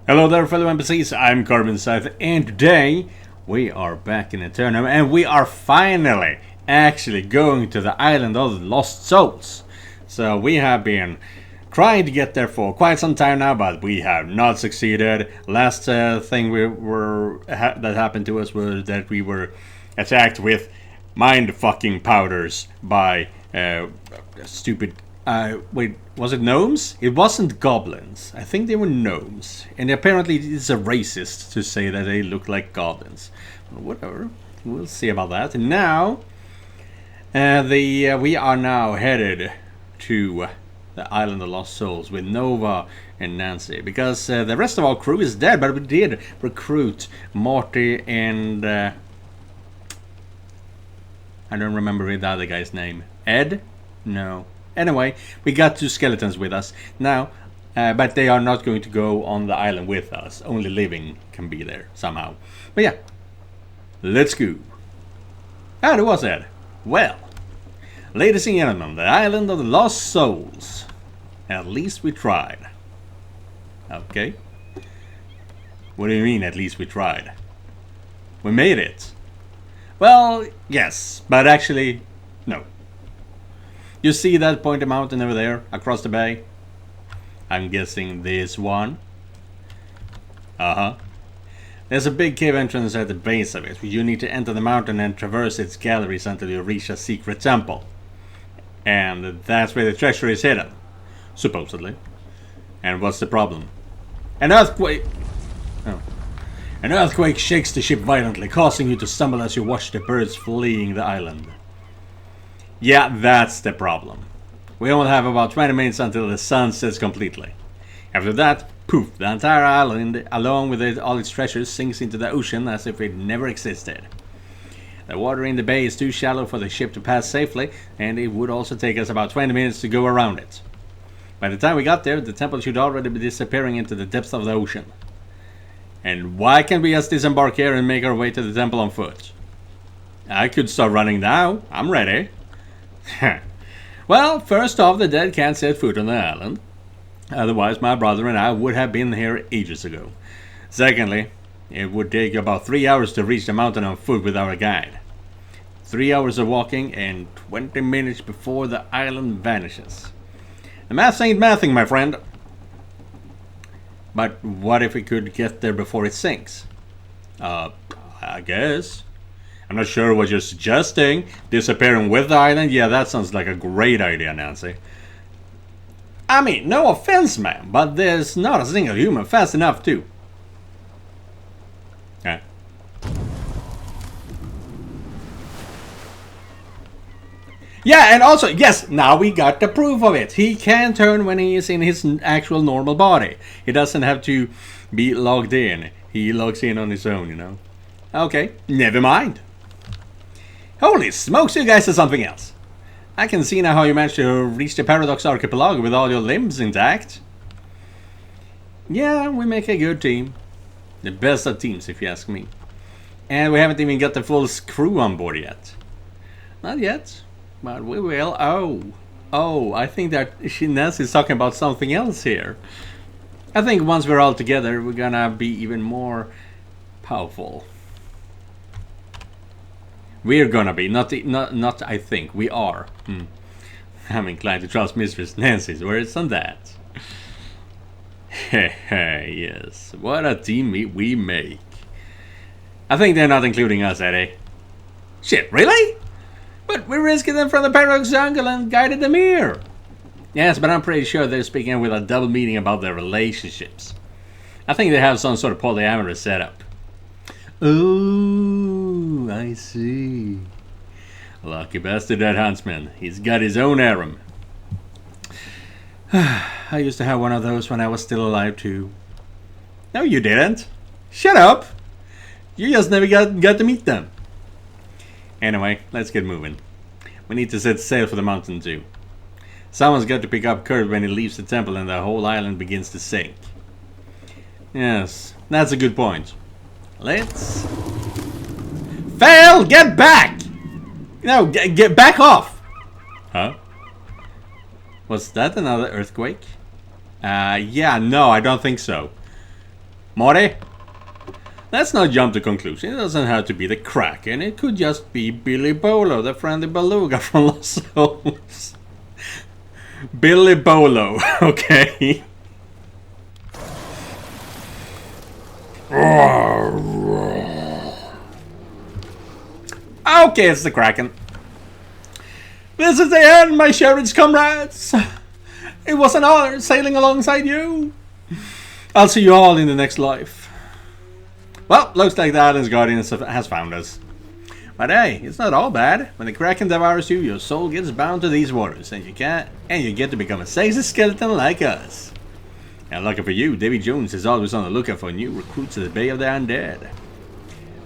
Hello there, fellow NPCs. I'm Scythe, and today we are back in Eternum, and we are finally actually going to the island of the lost souls. So we have been trying to get there for quite some time now, but we have not succeeded. Last thing that happened to us was that we were attacked with mind fucking powders by stupid. Wait, was it gnomes? It wasn't goblins. I think they were gnomes. And apparently it's a racist to say that they look like goblins. Well, whatever. We'll see about that. And now, we are now headed to the Island of Lost Souls with Nova and Nancy. Because the rest of our crew is dead, but we did recruit Morty and... I don't remember the other guy's name. Ed? No. Anyway, we got 2 skeletons with us now, but they are not going to go on the island with us. Only living can be there somehow. But yeah, let's go. Ah, there was Ed. Well, ladies and gentlemen, the Island of the Lost Souls. At least we tried. Okay. What do you mean, at least we tried? We made it. Well, yes, but actually, no. You see that pointed mountain over there, across the bay? I'm guessing this one. There's a big cave entrance at the base of it. You need to enter the mountain and traverse its galleries until you reach a secret temple. And that's where the treasure is hidden. Supposedly. And what's the problem? An earthquake! Oh. An earthquake shakes the ship violently, causing you to stumble as you watch the birds fleeing the island. Yeah, that's the problem. We only have about 20 minutes until the sun sets completely. After that, poof, the entire island, along with all its treasures, sinks into the ocean as if it never existed. The water in the bay is too shallow for the ship to pass safely, and it would also take us about 20 minutes to go around it. By the time we got there, the temple should already be disappearing into the depths of the ocean. And why can't we just disembark here and make our way to the temple on foot? I could start running now. I'm ready. Well, first off, the dead can't set foot on the island. Otherwise, my brother and I would have been here ages ago. Secondly, it would take about 3 hours to reach the mountain on foot with our guide. 3 hours of walking and 20 minutes before the island vanishes. The math ain't mathing, my friend. But what if we could get there before it sinks? I guess. I'm not sure what you're suggesting. Disappearing with the island? Yeah, that sounds like a great idea, Nancy. I mean, no offense, ma'am, but there's not a single human fast enough to. Okay. Yeah, and also, yes, now we got the proof of it. He can turn when he is in his actual normal body. He doesn't have to be logged in. He logs in on his own, you know. Okay, never mind. Holy smokes, you guys are something else. I can see now how you managed to reach the Paradox Archipelago with all your limbs intact. Yeah, we make a good team. The best of teams, if you ask me. And we haven't even got the full crew on board yet. Not yet, but we will. Oh, I think that Nancy's talking about something else here. I think once we're all together, we're gonna be even more powerful. We're gonna be, not I think, we are. I'm inclined to trust Mistress Nancy's words on that. Yes, what a team we make. I think they're not including us, Eddie. Shit, really? But we rescued them from the Paradox Jungle and guided them here. Yes, but I'm pretty sure they're speaking with a double meaning about their relationships. I think they have some sort of polyamorous setup. Oh, I see. Lucky bastard, that huntsman. He's got his own harem. I used to have one of those when I was still alive too. No, you didn't. Shut up. You just never got to meet them. Anyway, let's get moving. We need to set sail for the mountain too. Someone's got to pick up Kurt when he leaves the temple and the whole island begins to sink. Yes, that's a good point. Let's... Fail! Get back! No, get back off! Huh? Was that another earthquake? Yeah, no, I don't think so. Morty, let's not jump to conclusion. It doesn't have to be the Kraken. It could just be Billy Bolo, the friendly beluga from Lost Souls. Billy Bolo, okay. Okay, it's the Kraken. This is the end, my cherished comrades. It was an honor sailing alongside you. I'll see you all in the next life. Well, looks like the Island's Guardian has found us. But hey, it's not all bad. When the Kraken devours you, your soul gets bound to these waters, and you get to become a sexy skeleton like us. And lucky for you, Davy Jones is always on the lookout for new recruits to the Bay of the Undead.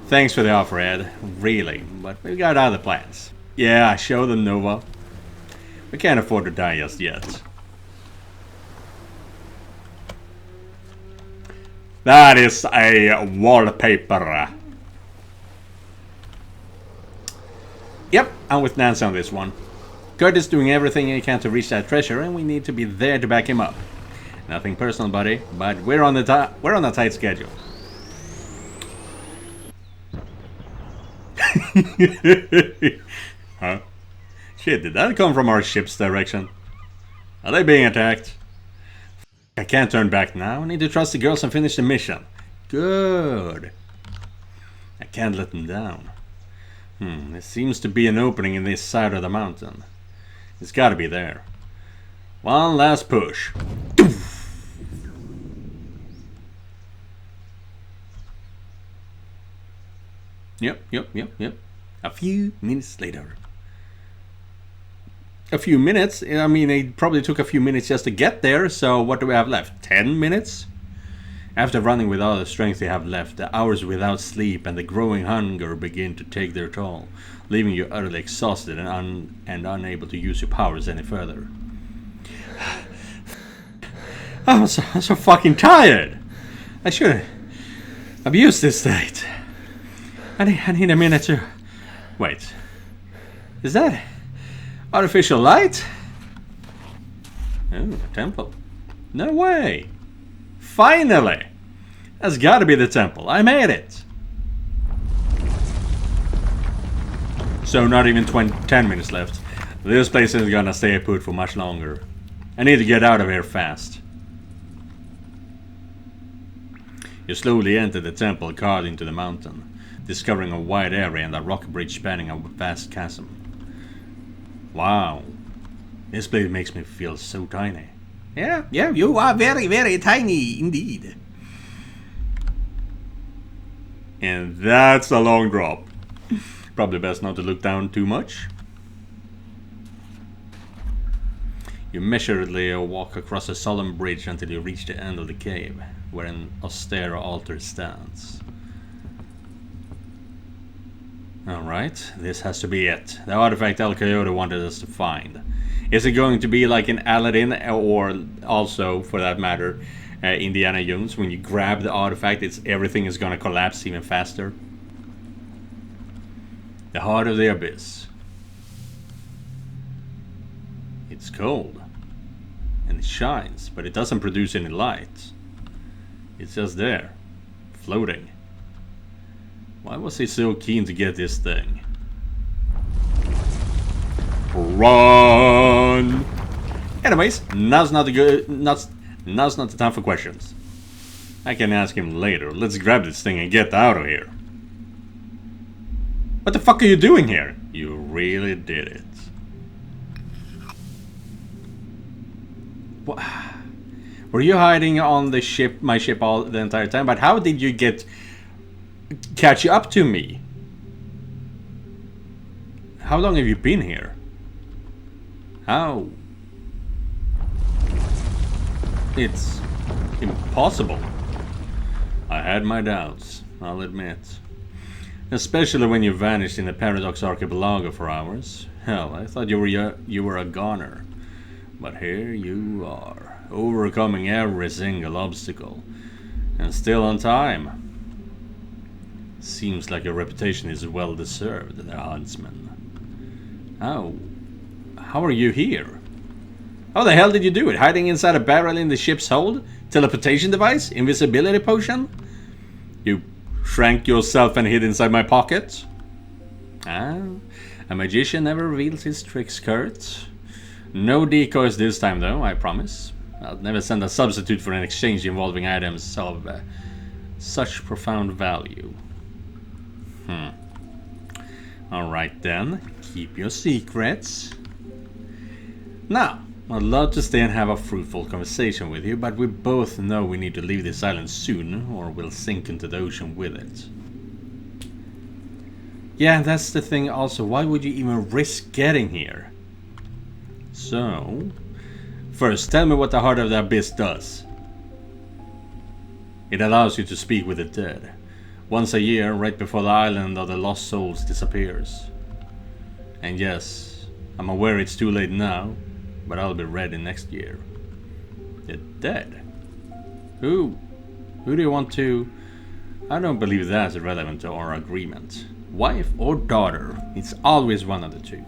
Thanks for the offer, Ed. Really, but we've got other plans. Yeah, show them, Nova. We can't afford to die just yet. That is a wallpaper. Yep, I'm with Nancy on this one. Kurt is doing everything he can to reach that treasure, and we need to be there to back him up. Nothing personal, buddy, but we're on a tight schedule. Huh? Shit, did that come from our ship's direction? Are they being attacked? I can't turn back now. I need to trust the girls and finish the mission. Good. I can't let them down. There seems to be an opening in this side of the mountain. It's gotta be there. One last push. Yep. A few minutes later. A few minutes? I mean, it probably took a few minutes just to get there, so what do we have left? 10 minutes? After running with all the strength they have left, the hours without sleep and the growing hunger begin to take their toll, leaving you utterly exhausted and unable to use your powers any further. I'm so fucking tired! I should abuse this state. I need a minute to... Wait. Is that artificial light? Oh, a temple. No way! Finally! That's gotta be the temple. I made it! So not even 10 minutes left. This place isn't gonna stay put for much longer. I need to get out of here fast. You slowly enter the temple carved into the mountain, discovering a wide area and a rock bridge spanning a vast chasm. Wow. This place makes me feel so tiny. Yeah, you are very, very tiny indeed. And that's a long drop. Probably best not to look down too much. You measuredly walk across a solemn bridge until you reach the end of the cave, where an austere altar stands. Alright, this has to be it. The artifact El Coyote wanted us to find. Is it going to be like in Aladdin, or also, for that matter, Indiana Jones? When you grab the artifact, everything is going to collapse even faster? The heart of the abyss. It's cold. And it shines, but it doesn't produce any light. It's just there, floating. Why was he so keen to get this thing? Run! Anyways, now's not the time for questions. I can ask him later. Let's grab this thing and get out of here. What the fuck are you doing here? You really did it. What? Were you hiding on the ship, my ship, all the entire time? But how did you catch up to me? How long have you been here? How? It's impossible. I had my doubts, I'll admit. Especially when you vanished in the Paradox Archipelago for hours. Hell, I thought you were a goner. But here you are, overcoming every single obstacle. And still on time. Seems like your reputation is well deserved, the huntsman. How are you here? How the hell did you do it? Hiding inside a barrel in the ship's hold? Teleportation device? Invisibility potion? You shrank yourself and hid inside my pocket? Ah, a magician never reveals his tricks, Kurt. No decoys this time, though, I promise. I'll never send a substitute for an exchange involving items of such profound value. Alright then, keep your secrets. Now, I'd love to stay and have a fruitful conversation with you, but we both know we need to leave this island soon, or we'll sink into the ocean with it. Yeah, that's the thing also, why would you even risk getting here? So, first, tell me what the Heart of the Abyss does. It allows you to speak with the dead. Once a year, right before the island of the lost souls disappears. And yes, I'm aware it's too late now, but I'll be ready next year. The dead? Who do you want to... I don't believe that's relevant to our agreement. Wife or daughter, it's always one of the two.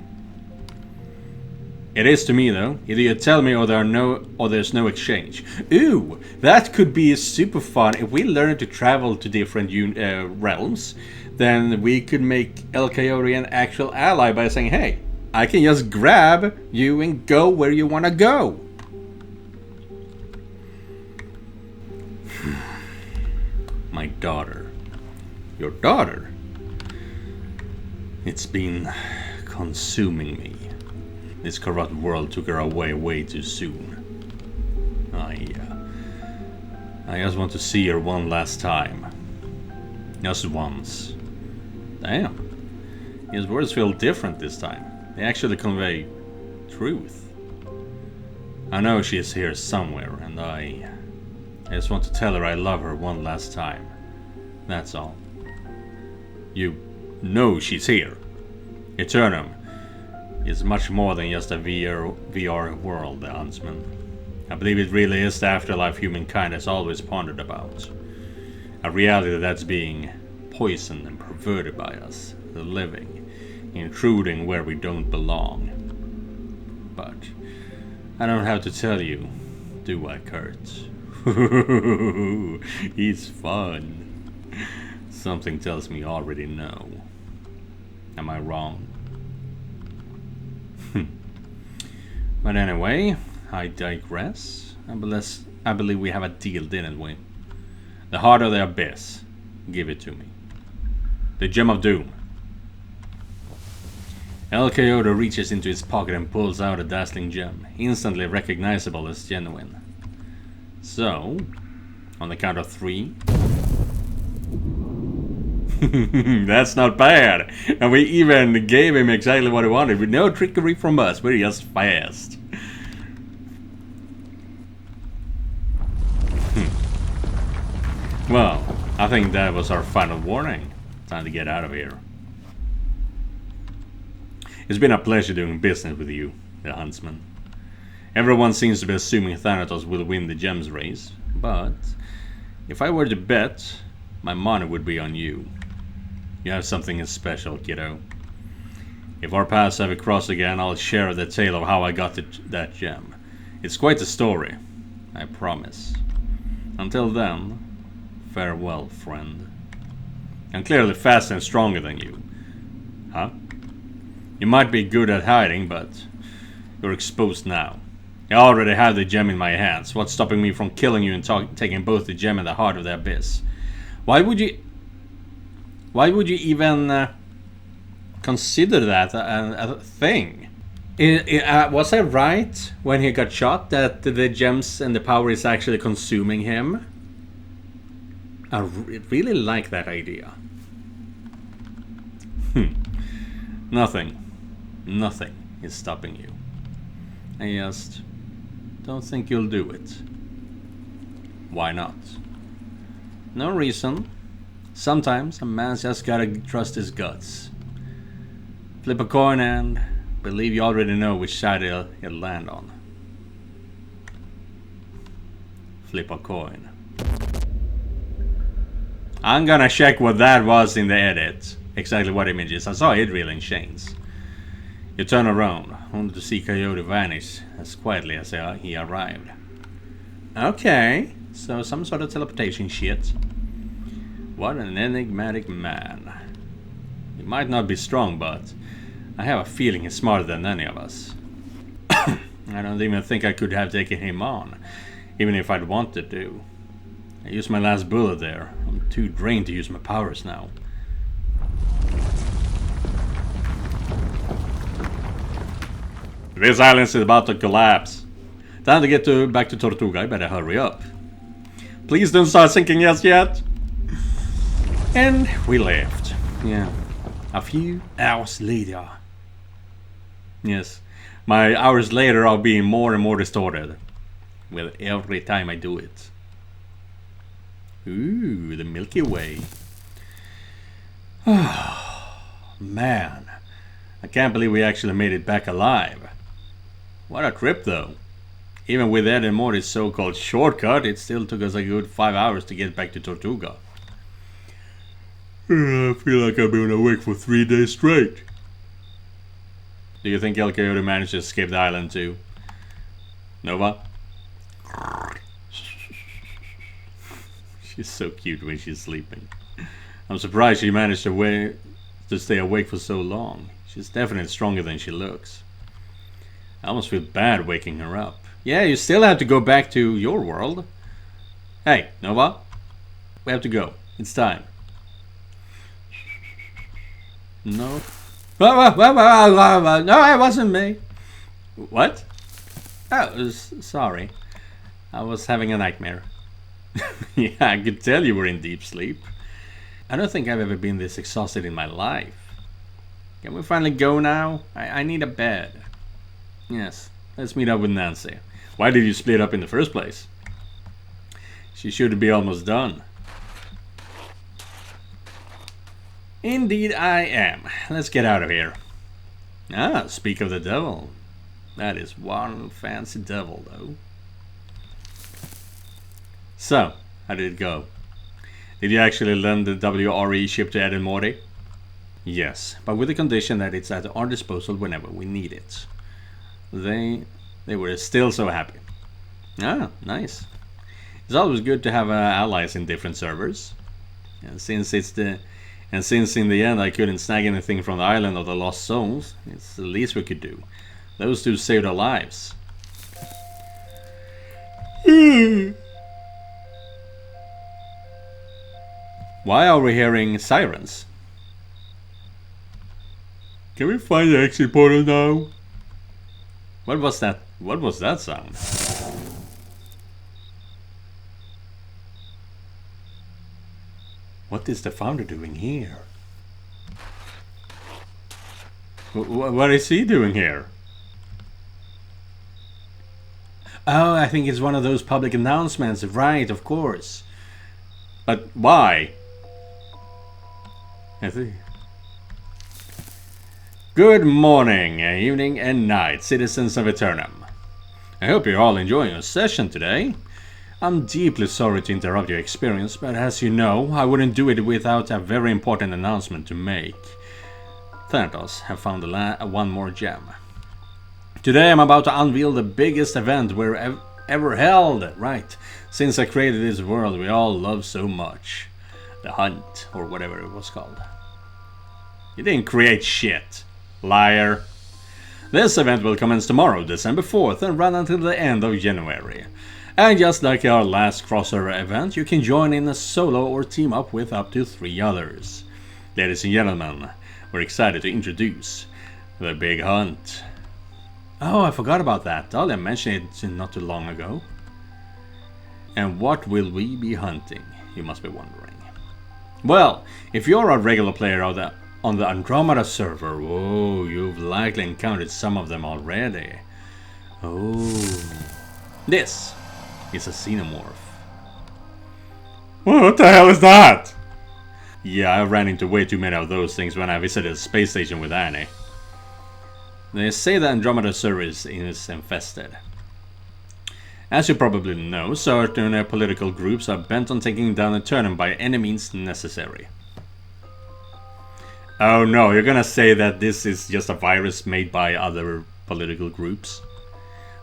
It is to me though. Either you tell me or there's no exchange. Ooh, that could be super fun. If we learn to travel to different realms, then we could make El Coyote an actual ally by saying, hey, I can just grab you and go where you want to go. My daughter. Your daughter? It's been consuming me. This corrupt world took her away way too soon. I just want to see her one last time. Just once. Damn. His words feel different this time. They actually convey truth. I know she is here somewhere, and I just want to tell her I love her one last time. That's all. You know she's here. Eternum is much more than just a VR world, the Huntsman. I believe it really is the afterlife humankind has always pondered about. A reality that's being poisoned and perverted by us, the living, intruding where we don't belong. But I don't have to tell you, do I, Kurt? He's fun. Something tells me you already know. Am I wrong? But anyway, I digress. I believe we have a deal, didn't we? The Heart of the Abyss. Give it to me. The Gem of Doom. El Coyote reaches into his pocket and pulls out a dazzling gem, instantly recognizable as genuine. So, on the count of 3. That's not bad. And we even gave him exactly what he wanted with no trickery from us. We're just fast. Well, I think that was our final warning. Time to get out of here. It's been a pleasure doing business with you, the Huntsman. Everyone seems to be assuming Thanatos will win the gems race, but if I were to bet, my money would be on you. You have something special, kiddo. If our paths ever cross again, I'll share the tale of how I got that gem. It's quite a story, I promise. Until then, farewell, friend. I'm clearly faster and stronger than you. Huh? You might be good at hiding, but you're exposed now. I already have the gem in my hands. What's stopping me from killing you and taking both the gem and the Heart of the Abyss? Why would you even consider that a thing? Was I right when he got shot that the gems and the power is actually consuming him? I really like that idea. Nothing is stopping you. I just don't think you'll do it. Why not? No reason. Sometimes a man's just gotta trust his guts. Flip a coin and believe you already know which side he'll land on. Flip a coin. I'm gonna check what that was in the edit. Exactly what images. I saw Idril in chains. You turn around, only to see Coyote vanish as quietly as he arrived. Okay, so some sort of teleportation shit. What an enigmatic man. He might not be strong, but I have a feeling he's smarter than any of us. I don't even think I could have taken him on, even if I'd wanted to. I used my last bullet there. I'm too drained to use my powers now. This island is about to collapse. Time to get back to Tortuga. I better hurry up. Please don't start sinking just yet. And we left. Yeah. A few hours later. Yes. My hours later are being more and more distorted. With every time I do it. Ooh, the Milky Way. Man. I can't believe we actually made it back alive. What a trip though. Even with Ed and Morty's so-called shortcut, it still took us a good 5 hours to get back to Tortuga. I feel like I've been awake for 3 days straight. Do you think El Coyote managed to escape the island too? Nova? She's so cute when she's sleeping. I'm surprised she managed to stay awake for so long. She's definitely stronger than she looks. I almost feel bad waking her up. Yeah, you still have to go back to your world. Hey, Nova. We have to go. It's time. No. No, it wasn't me. What? Oh, sorry. I was having a nightmare. Yeah, I could tell you were in deep sleep. I don't think I've ever been this exhausted in my life. Can we finally go now? I need a bed. Yes, let's meet up with Nancy. Why did you split up in the first place? She should be almost done. Indeed I am. Let's get out of here. Ah, speak of the devil. That is one fancy devil, though. So, how did it go? Did you actually lend the WRE ship to Ed and Morty? Yes, but with the condition that it's at our disposal whenever we need it. They were still so happy. Ah, nice. It's always good to have allies in different servers. And since in the end I couldn't snag anything from the island of the Lost Souls, it's the least we could do. Those two saved our lives. Why are we hearing sirens? Can we find the exit portal now? What was that? What was that sound? What is the founder doing here? What is he doing here? Oh, I think it's one of those public announcements. Right, of course. But why? I see. Good morning, evening and night, citizens of Eternum. I hope you're all enjoying your session today. I'm deeply sorry to interrupt your experience, but as you know, I wouldn't do it without a very important announcement to make. Thanatos have found one more gem. Today I'm about to unveil the biggest event we've ever held, right, since I created this world we all love so much. The Hunt, or whatever it was called. You didn't create shit, liar. This event will commence tomorrow, December 4th, and run until the end of January. And just like our last crossover event, you can join in a solo or team up with up to 3 others. Ladies and gentlemen, we're excited to introduce the Big Hunt. Oh, I forgot about that. Dahlia mentioned it not too long ago. And what will we be hunting, you must be wondering. Well, if you're a regular player on the Andromeda server, whoa, you've likely encountered some of them already. Oh, this is a xenomorph. What the hell is that? Yeah, I ran into way too many of those things when I visited the space station with Annie. They say the Andromeda server is infested. As you probably know, certain political groups are bent on taking down Eternum by any means necessary. Oh no, you're gonna say that this is just a virus made by other political groups?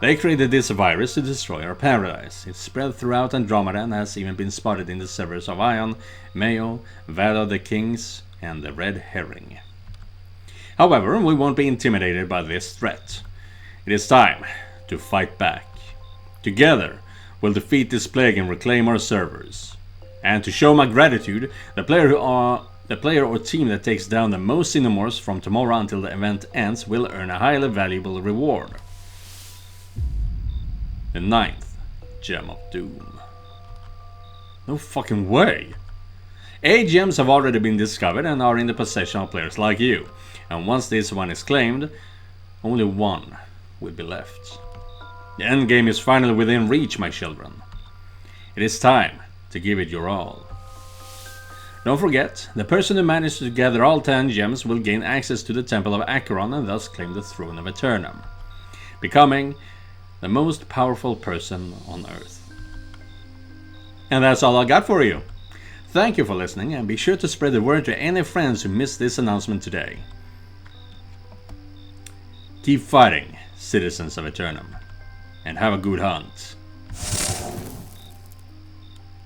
They created this virus to destroy our paradise. It's spread throughout Andromeda and has even been spotted in the servers of Ion, Mayo, Vale of the Kings, and the Red Herring. However, we won't be intimidated by this threat. It is time to fight back. Together, we'll defeat this plague and reclaim our servers. And to show my gratitude, the player or team that takes down the most Xenomorphs from tomorrow until the event ends will earn a highly valuable reward. The 9th Gem of Doom. No fucking way! 8 gems have already been discovered and are in the possession of players like you. And once this one is claimed, only one will be left. The endgame is finally within reach, my children. It is time to give it your all. Don't forget, the person who manages to gather all 10 gems will gain access to the Temple of Acheron and thus claim the throne of Eternum, becoming the most powerful person on Earth. And that's all I got for you. Thank you for listening, and be sure to spread the word to any friends who missed this announcement today. Keep fighting, citizens of Eternum, and have a good hunt.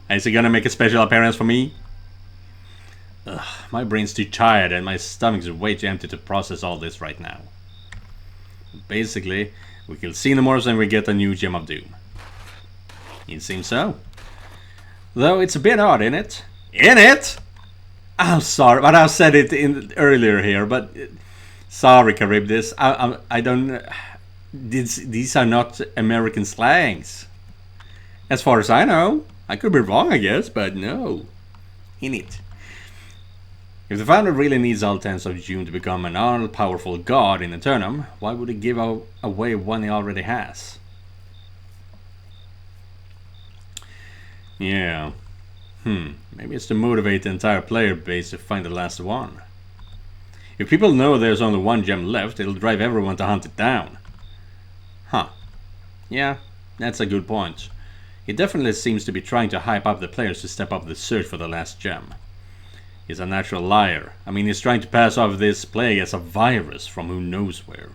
Is he gonna make a special appearance for me? Ugh, my brain's too tired and my stomach's way too empty to process all this right now. Basically, we kill Xenomorphs and we get a new Gem of Doom. It seems so. Though it's a bit odd, isn't it? In it? I'm sorry, but I said it earlier here, but... sorry, Charybdis. I don't... These are not American slangs. As far as I know. I could be wrong, I guess, but no. In it. If the founder really needs all 10s of June to become an all-powerful god in Eternum, why would he give away one he already has? Yeah. Maybe it's to motivate the entire player base to find the last one. If people know there's only one gem left, it'll drive everyone to hunt it down. Huh. Yeah, that's a good point. He definitely seems to be trying to hype up the players to step up the search for the last gem. He's a natural liar. I mean, he's trying to pass off this plague as a virus from who knows where.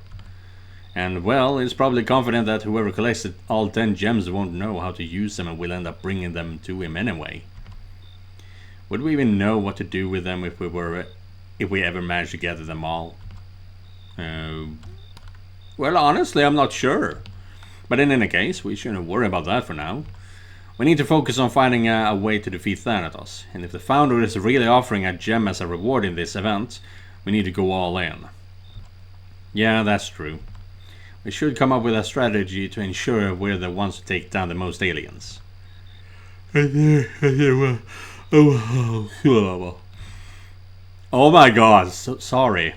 And, well, he's probably confident that whoever collects all 10 gems won't know how to use them and will end up bringing them to him anyway. Would we even know what to do with them if we ever managed to gather them all? Well, honestly, I'm not sure. But in any case, we shouldn't worry about that for now. We need to focus on finding a way to defeat Thanatos, and if the founder is really offering a gem as a reward in this event, we need to go all in. Yeah, that's true. We should come up with a strategy to ensure we're the ones to take down the most aliens. Oh my god, sorry.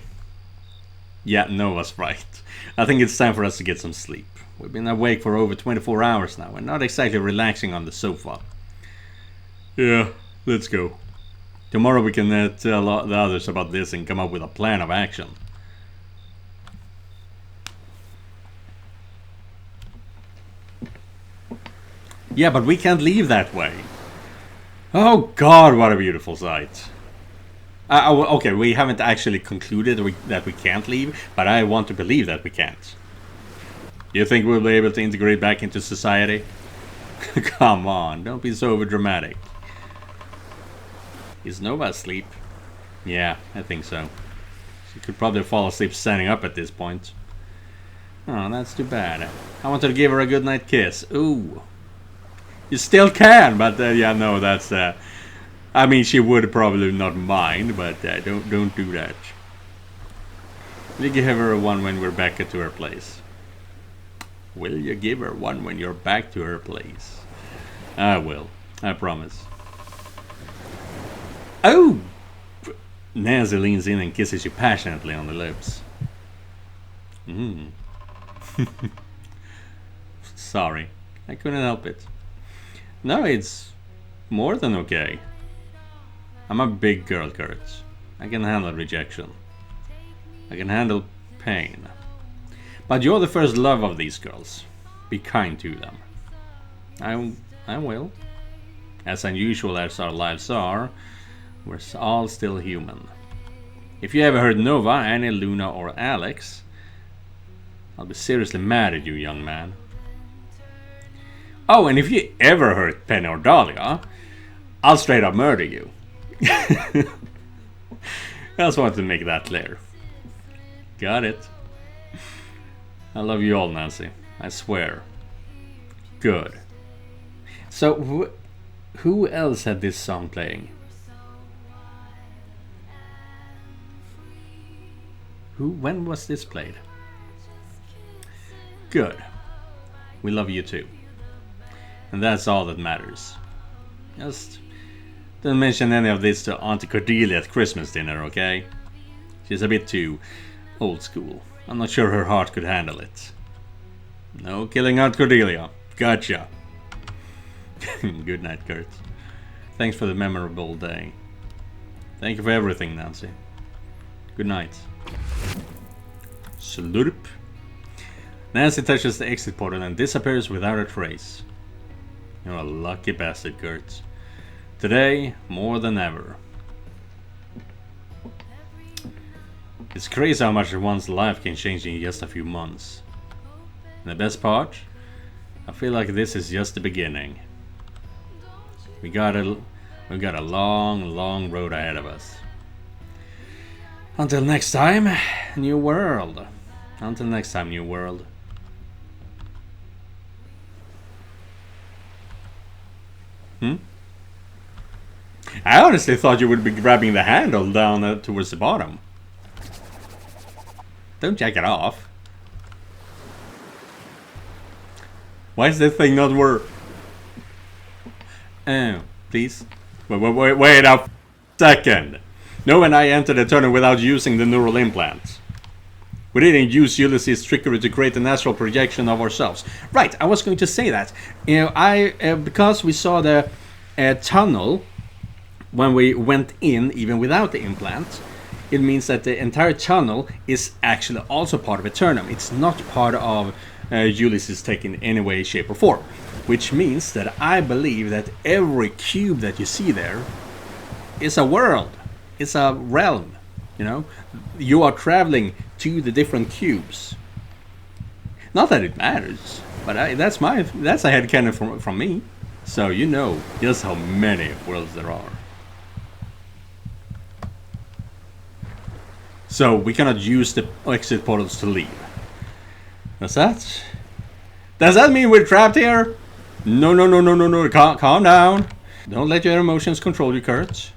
Yeah, Nova's right. I think it's time for us to get some sleep. We've been awake for over 24 hours now and not exactly relaxing on the sofa. Yeah, let's go. Tomorrow we can tell the others about this and come up with a plan of action. Yeah, but we can't leave that way. Oh god, what a beautiful sight. Okay, we haven't actually concluded that we can't leave, but I want to believe that we can't. You think we'll be able to integrate back into society? Come on, don't be so overdramatic. Is Nova asleep? Yeah, I think so. She could probably fall asleep standing up at this point. Oh, that's too bad. I wanted to give her a good night kiss. Ooh. You still can, but yeah, no, that's... I mean, she would probably not mind, but don't do that. Will you give her one when we're back to her place? Will you give her one when you're back to her place? I will. I promise. Oh! Nancy leans in and kisses you passionately on the lips. Sorry. I couldn't help it. No, it's more than okay. I'm a big girl, Kurt. I can handle rejection. I can handle pain. But you're the first love of these girls. Be kind to them. I will. As unusual as our lives are, we're all still human. If you ever heard Nova, Annie, Luna, or Alex, I'll be seriously mad at you, young man. Oh, and if you ever hurt Penny or Dahlia, I'll straight up murder you. I just wanted to make that clear. Got it. I love you all, Nancy. I swear. Good. So, who else had this song playing? When was this played? Good. We love you too. And that's all that matters. Just don't mention any of this to Auntie Cordelia at Christmas dinner, okay? She's a bit too old school. I'm not sure her heart could handle it. No killing Aunt Cordelia. Gotcha. Good night, Kurt. Thanks for the memorable day. Thank you for everything, Nancy. Good night. Slurp. Nancy touches the exit portal and disappears without a trace. You're a lucky bastard, Kurt. Today, more than ever. It's crazy how much one's life can change in just a few months. And the best part? I feel like this is just the beginning. We got a long, long road ahead of us. Until next time, New World. Until next time, New World. I honestly thought you would be grabbing the handle down towards the bottom. Don't jack it off. Why is this thing not work? Please. Wait a second. No, and I entered Eternum without using the neural implants. We didn't use Ulysses' trickery to create an astral projection of ourselves. Right, I was going to say that. You know, because we saw the tunnel when we went in, even without the implant, it means that the entire tunnel is actually also part of Eternum. It's not part of Ulysses' tech in any way, shape, or form. Which means that I believe that every cube that you see there is a world. It's a realm. You know, you are traveling to the different cubes. Not that it matters, but that's a headcanon from me. So you know just how many worlds there are. So we cannot use the exit portals to leave. Does that mean we're trapped here? No. Calm down. Don't let your emotions control you, Kurt.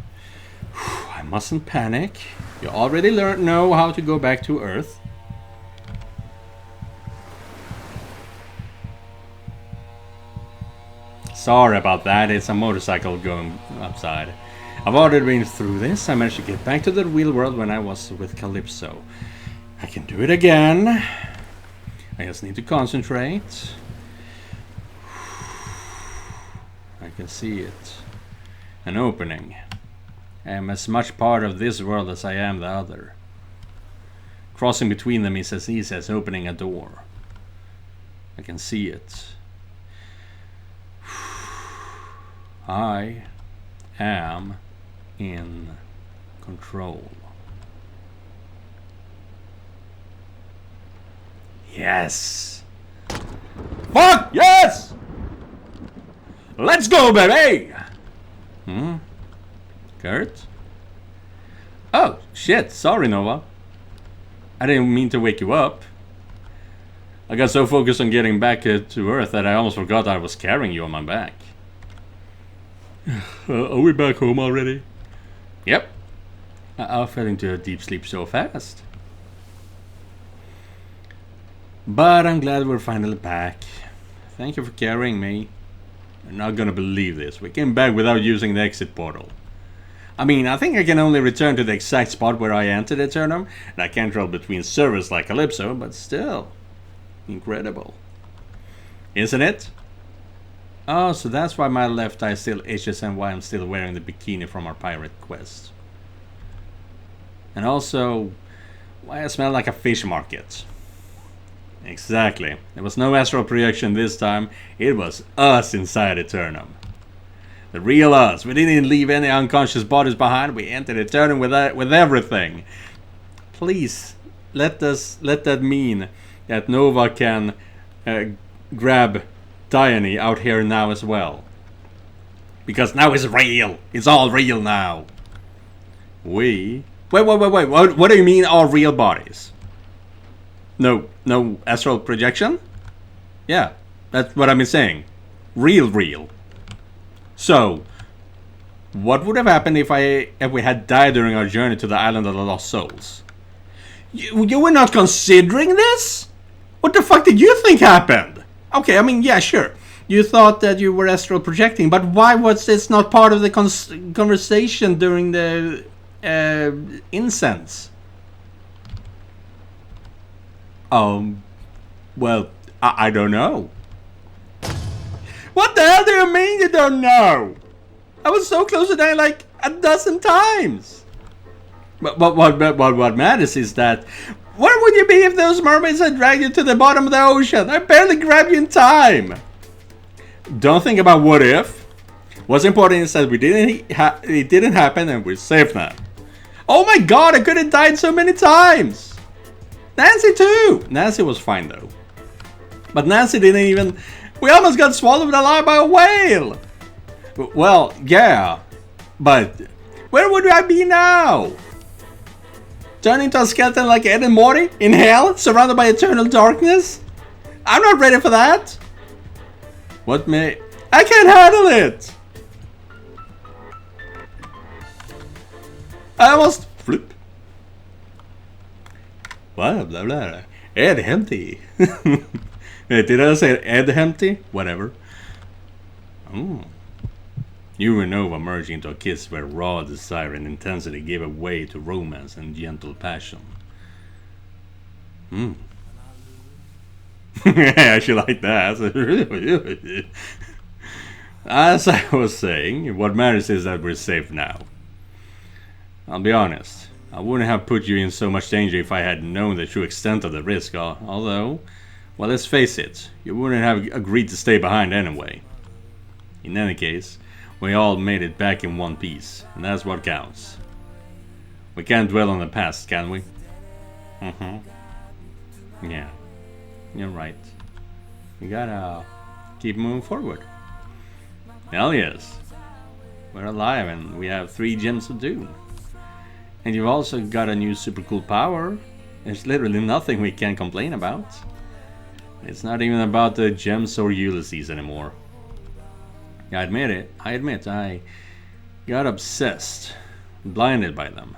I mustn't panic. You already know how to go back to Earth. Sorry about that. It's a motorcycle going upside. I've already been through this. I managed to get back to the real world when I was with Calypso. I can do it again. I just need to concentrate. I can see it. An opening. I am as much part of this world as I am the other. Crossing between them is as easy as opening a door. I can see it. I am in control. Yes! Fuck yes! Let's go, baby! Kurt? Oh, shit. Sorry, Nova. I didn't mean to wake you up. I got so focused on getting back to Earth that I almost forgot I was carrying you on my back. Are we back home already? Yep. I fell into a deep sleep so fast. But I'm glad we're finally back. Thank you for carrying me. You're not gonna believe this. We came back without using the exit portal. I mean, I think I can only return to the exact spot where I entered Eternum, and I can't travel between servers like Calypso, but still. Incredible. Isn't it? Oh, so that's why my left eye still itches and why I'm still wearing the bikini from our pirate quest. And also, why I smell like a fish market. Exactly. There was no astral projection this time. It was us inside Eternum. The real us. We didn't leave any unconscious bodies behind. We entered Eternum with everything. Please, let that mean that Nova can grab Dione out here now as well. Because now it's real. It's all real now. Wait. What do you mean all real bodies? No astral projection? Yeah, that's what I've been saying. Real. So, what would have happened if we had died during our journey to the island of the lost souls? You were not considering this? What the fuck did you think happened? Okay, I mean, yeah, sure. You thought that you were astral projecting, but why was this not part of the conversation during the incense? Well, I don't know. What the hell do you mean you don't know? I was so close to dying like a dozen times. But what matters is that, where would you be if those mermaids had dragged you to the bottom of the ocean? I barely grabbed you in time. Don't think about what if. What's important is that it didn't happen and we're safe now. Oh my god, I could have died so many times. Nancy too. Nancy was fine though. But Nancy didn't even... We almost got swallowed alive by a whale. Well, yeah. But where would I be now? Turn into a skeleton like Ed and Morty in hell, surrounded by eternal darkness? I'm not ready for that. What may... I can't handle it! I almost... Flip. Blah, blah, blah. Ed Empty. Did I say Ed Empty? Whatever. Oh. You and Nova merged into a kiss where raw desire and intensity gave way to romance and gentle passion. I actually like that. As I was saying, what matters is that we're safe now. I'll be honest, I wouldn't have put you in so much danger if I had known the true extent of the risk, although, well, let's face it, you wouldn't have agreed to stay behind anyway. In any case, we all made it back in one piece, and that's what counts. We can't dwell on the past, can we? Yeah, you're right. We gotta keep moving forward. Hell yes. We're alive and we have 3 gems of doom. And you've also got a new super cool power. There's literally nothing we can complain about. It's not even about the gems or Ulysses anymore. I admit I got obsessed, blinded by them.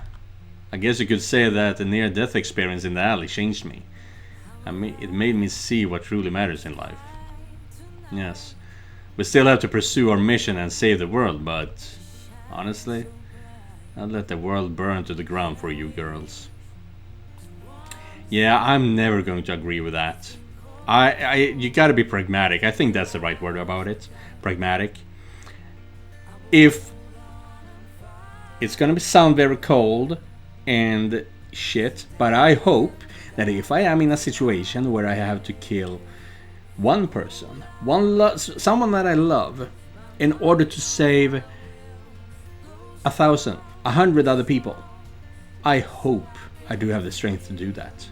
I guess you could say that the near-death experience in the alley changed me. It made me see what truly matters in life. Yes, we still have to pursue our mission and save the world, but honestly, I'd let the world burn to the ground for you girls. Yeah, I'm never going to agree with that. You gotta be pragmatic. I think that's the right word about it. Pragmatic. If it's gonna sound very cold and shit, but I hope that if I am in a situation where I have to kill one person, someone that I love, in order to save 1,000, 100 other people, I hope I do have the strength to do that.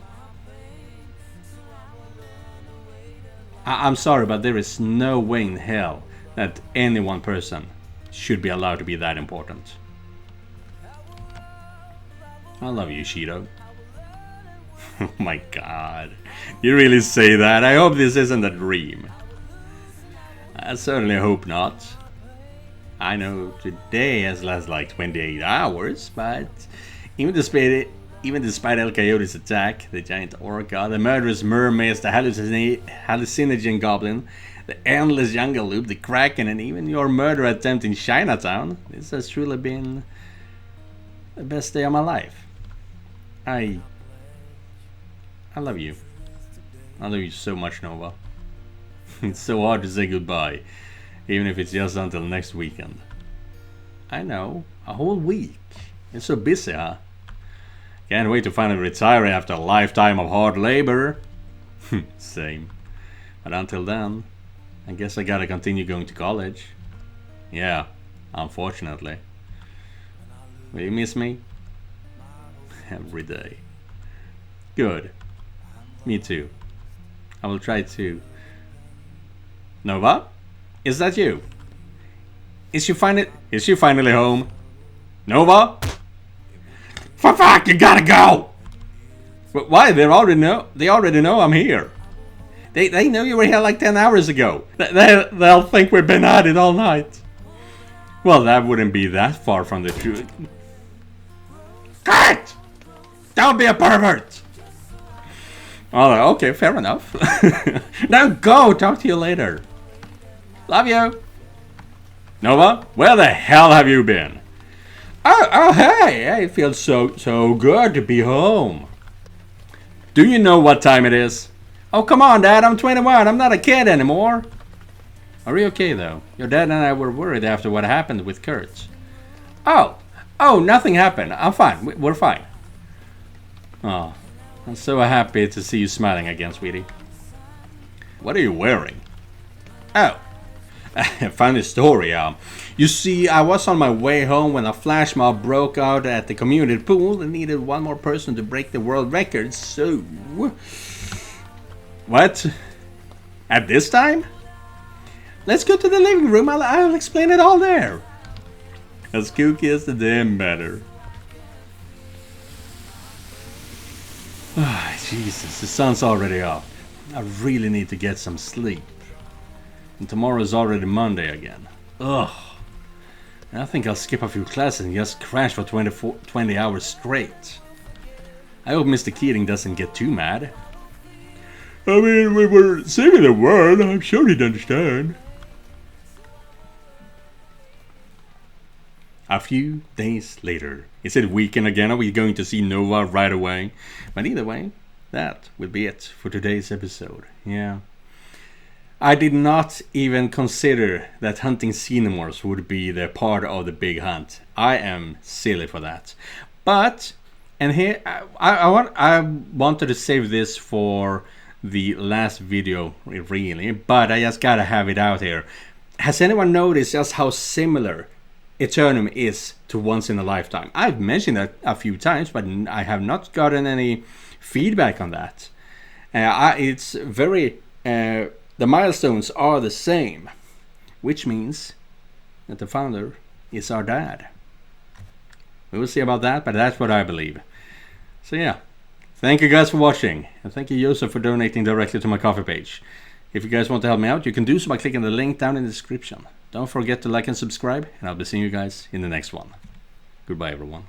I'm sorry, but there is no way in hell that any one person should be allowed to be that important. I love you, Shido. Oh my god. You really say that? I hope this isn't a dream. I certainly hope not. I know today has lasted like 28 hours, but even despite El Coyote's attack, the giant orca, the murderous mermaids, the hallucinogen goblin, the endless jungle loop, the kraken, and even your murder attempt in Chinatown, this has truly been the best day of my life. I love you. I love you so much, Nova. It's so hard to say goodbye, even if it's just until next weekend. I know, a whole week. It's so busy, huh? Can't wait to finally retire after a lifetime of hard labor. Same. But until then, I guess I gotta continue going to college. Yeah, unfortunately. Will you miss me? Every day. Good. Me too. I will try to Nova? Is that you? Is she finally home? Nova? For fuck, you gotta go! But why? They already know I'm here. They know you were here like 10 hours ago. They'll think we've been at it all night. Well, that wouldn't be that far from the truth. Cut! Don't be a pervert! Oh, okay, fair enough. Now go! Talk to you later. Love you! Nova, where the hell have you been? Oh, hey! It feels so good to be home. Do you know what time it is? Oh, come on, Dad, I'm 21. I'm not a kid anymore. Are you okay, though? Your dad and I were worried after what happened with Kurt. Oh, nothing happened. I'm fine. We're fine. Oh, I'm so happy to see you smiling again, sweetie. What are you wearing? Oh, funny story. You see, I was on my way home when a flash mob broke out at the community pool and needed one more person to break the world record, so... What? At this time? Let's go to the living room. I'll explain it all there. As kooky as the damn matter. Jesus, the sun's already up. I really need to get some sleep. And tomorrow's already Monday again. Ugh. I think I'll skip a few classes and just crash for 20 hours straight. I hope Mr. Keating doesn't get too mad. I mean, we were saving the world. I'm sure he'd understand. A few days later. Is it weekend again? Are we going to see Nova right away? But either way, that will be it for today's episode. Yeah. I did not even consider that hunting xenomorphs would be the part of the big hunt. I am silly for that. But, and here, I wanted to save this for the last video, really, but I just gotta have it out here. Has anyone noticed just how similar Eternum is to Once in a Lifetime? I've mentioned that a few times, but I have not gotten any feedback on that. It's very... the milestones are the same, which means that the founder is our dad. We will see about that, but that's what I believe. So yeah, thank you guys for watching, and thank you Joseph for donating directly to my Coffee page. If you guys want to help me out, you can do so by clicking the link down in the description. Don't forget to like and subscribe, and I'll be seeing you guys in the next one. Goodbye everyone.